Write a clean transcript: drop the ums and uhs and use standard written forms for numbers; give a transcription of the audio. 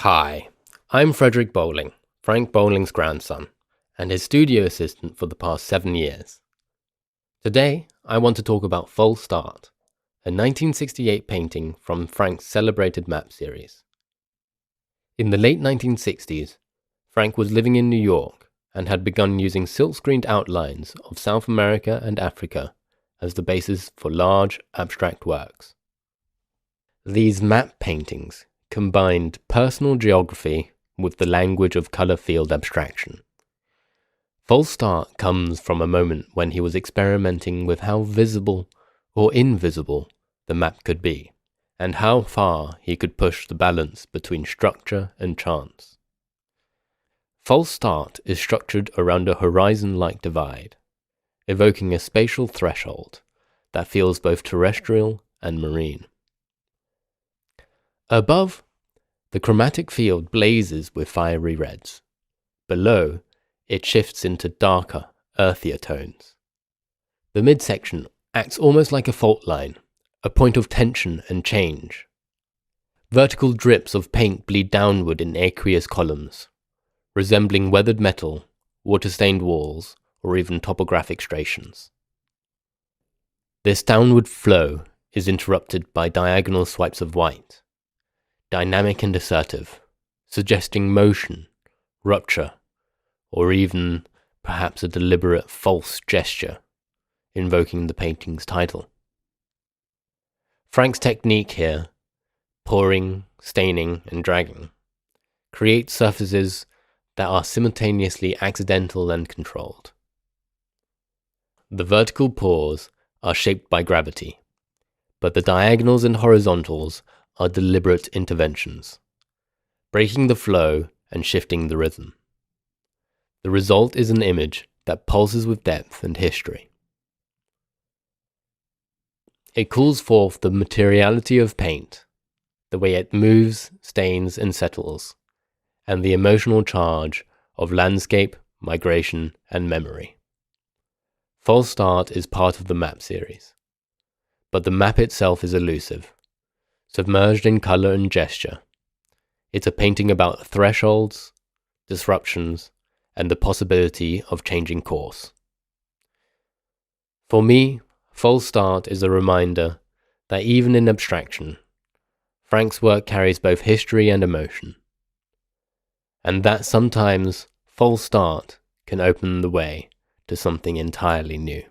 Hi, I'm Frederick Bowling, Frank Bowling's grandson, and his studio assistant for the past 7 years. Today, I want to talk about False Start, a 1968 painting from Frank's celebrated map series. In the late 1960s, Frank was living in New York and had begun using silk-screened outlines of South America and Africa as the basis for large, abstract works. These map paintings combined personal geography with the language of color field abstraction. False Start comes from a moment when he was experimenting with how visible or invisible the map could be, and how far he could push the balance between structure and chance. False Start is structured around a horizon-like divide, evoking a spatial threshold that feels both terrestrial and marine. Above, the chromatic field blazes with fiery reds. Below, it shifts into darker, earthier tones. The midsection acts almost like a fault line, a point of tension and change. Vertical drips of paint bleed downward in aqueous columns, resembling weathered metal, water-stained walls, or even topographic striations. This downward flow is interrupted by diagonal swipes of white, dynamic and assertive, suggesting motion, rupture, or even perhaps a deliberate false gesture, invoking the painting's title. Frank's technique here, pouring, staining, and dragging, creates surfaces that are simultaneously accidental and controlled. The vertical pours are shaped by gravity, but the diagonals and horizontals are deliberate interventions, breaking the flow and shifting the rhythm. The result is an image that pulses with depth and history. It calls forth the materiality of paint, the way it moves, stains, and settles, and the emotional charge of landscape, migration, and memory. False Start is part of the map series, but the map itself is elusive, submerged in color and gesture. It's a painting about thresholds, disruptions, and the possibility of changing course. For me, False Start is a reminder that even in abstraction, Frank's work carries both history and emotion, and that sometimes False Start can open the way to something entirely new.